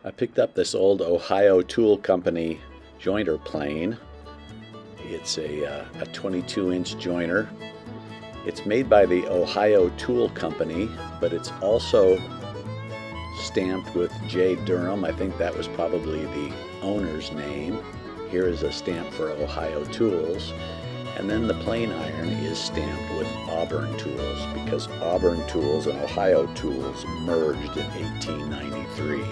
I picked up this old Ohio Tool Company jointer plane. It's a 22-inch jointer. It's made by the Ohio Tool Company, but it's also stamped with J. Durham. I think that was probably the owner's name. Here is a stamp for Ohio Tools. And then the plane iron is stamped with Auburn Tools because Auburn Tools and Ohio Tools merged in 1893.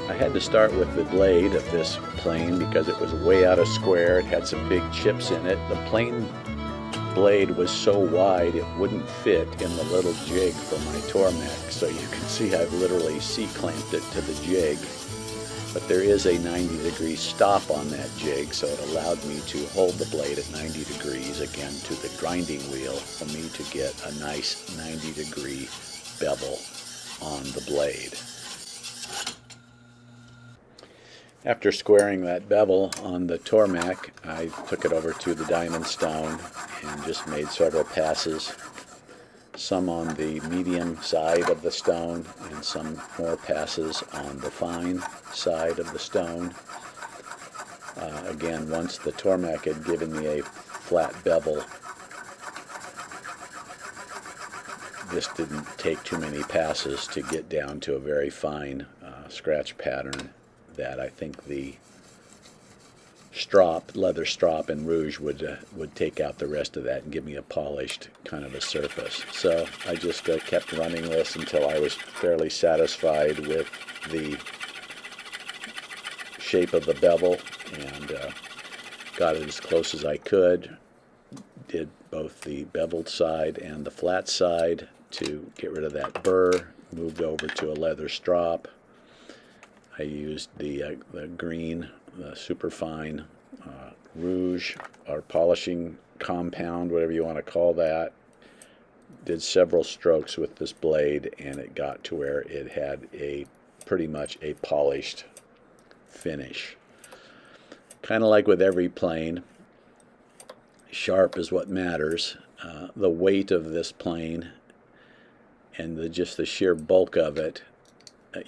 I had to start with the blade of this plane because it was way out of square. It had some big chips in it. The plane blade was so wide it wouldn't fit in the little jig for my Tormek, so you can see I've literally C-clamped it to the jig. But there is a 90-degree stop on that jig, so it allowed me to hold the blade at 90 degrees again to the grinding wheel for me to get a nice 90-degree bevel on the blade. After squaring that bevel on the Tormek, I took it over to the diamond stone and just made several passes, some on the medium side of the stone and some more passes on the fine side of the stone. Again, once the Tormek had given me a flat bevel, this didn't take too many passes to get down to a very fine scratch pattern that I think the leather strop and rouge would take out the rest of that and give me a polished kind of a surface. So I just kept running this until I was fairly satisfied with the shape of the bevel and got it as close as I could. Did both the beveled side and the flat side to get rid of that burr. Moved over to a leather strop. I used the green, the superfine rouge, or polishing compound, whatever you want to call that. Did several strokes with this blade, and it got to where it had pretty much a polished finish. Kind of like with every plane, sharp is what matters. The weight of this plane and just the sheer bulk of it,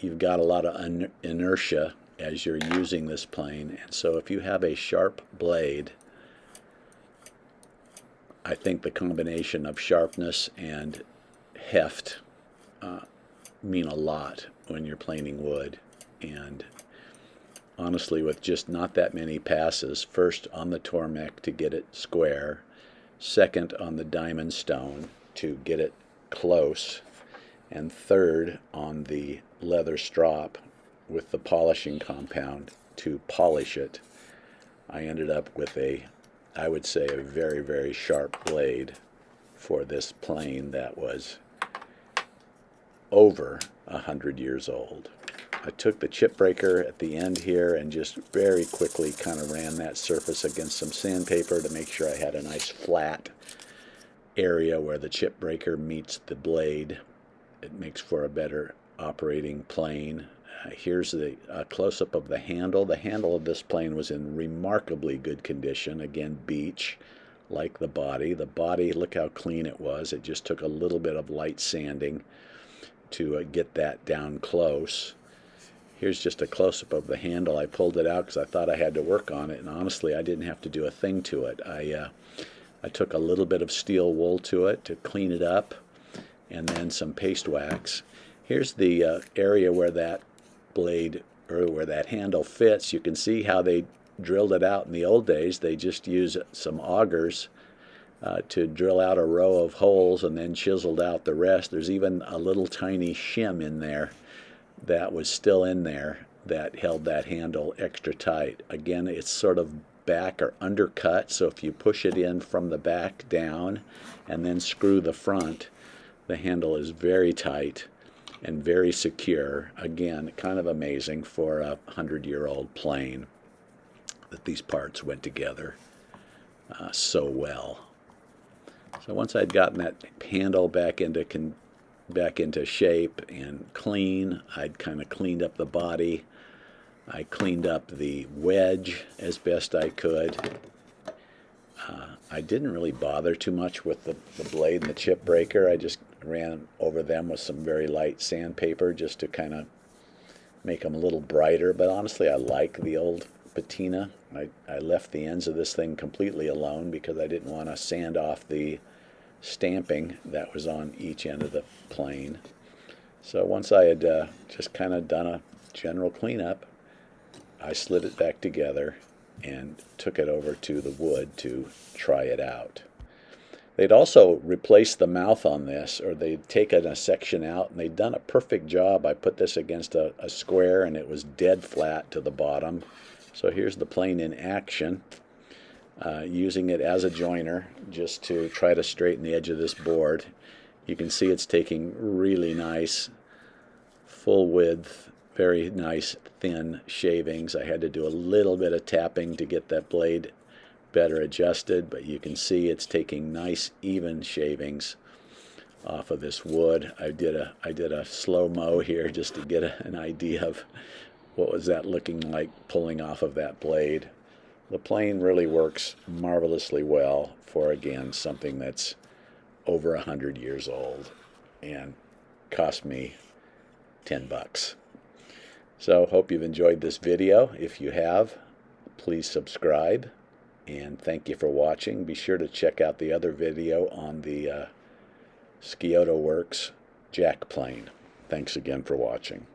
you've got a lot of inertia as you're using this plane, and so if you have a sharp blade, I think the combination of sharpness and heft mean a lot when you're planing wood. And honestly, with just not that many passes, first on the Tormek to get it square, second on the diamond stone to get it close, and third on the leather strop with the polishing compound to polish it, I ended up with I would say, a very, very sharp blade for this plane that was over 100 years old. I took the chip breaker at the end here and just very quickly kind of ran that surface against some sandpaper to make sure I had a nice flat area where the chip breaker meets the blade. It makes for a better operating plane. Here's the close-up of the handle. The handle of this plane was in remarkably good condition. Again, beech, like the body. The body, look how clean it was. It just took a little bit of light sanding to get that down close. Here's just a close-up of the handle. I pulled it out because I thought I had to work on it, and honestly, I didn't have to do a thing to it. I took a little bit of steel wool to it to clean it up, and then some paste wax. Here's the area where that blade, or where that handle fits. You can see how they drilled it out in the old days. They just used some augers to drill out a row of holes and then chiseled out the rest. There's even a little tiny shim in there that was still in there that held that handle extra tight. Again, it's sort of back or undercut, so if you push it in from the back down and then screw the front, the handle is very tight and very secure. Again, kind of amazing for a 100-year-old plane that these parts went together so well. So once I'd gotten that handle back into shape and clean, I'd kind of cleaned up the body. I cleaned up the wedge as best I could. I didn't really bother too much with the blade and the chip breaker. I just ran over them with some very light sandpaper just to kind of make them a little brighter. But honestly, I like the old patina. I left the ends of this thing completely alone because I didn't want to sand off the stamping that was on each end of the plane. So once I had just kind of done a general cleanup, I slid it back together and took it over to the wood to try it out. They'd also replaced the mouth on this, or they'd taken a section out, and they'd done a perfect job. I put this against a square, and it was dead flat to the bottom. So here's the plane in action, using it as a joiner just to try to straighten the edge of this board. You can see it's taking really nice, full width, very nice thin shavings. I had to do a little bit of tapping to get that blade better adjusted, but you can see it's taking nice even shavings off of this wood. I did a slow-mo here just to get an idea of what was that looking like pulling off of that blade. The plane really works marvelously well for, again, something that's over 100 years old and cost me 10 bucks. So hope you've enjoyed this video. If you have, please subscribe, and thank you for watching. Be sure to check out the other video on the Scioto Works jack plane. Thanks again for watching.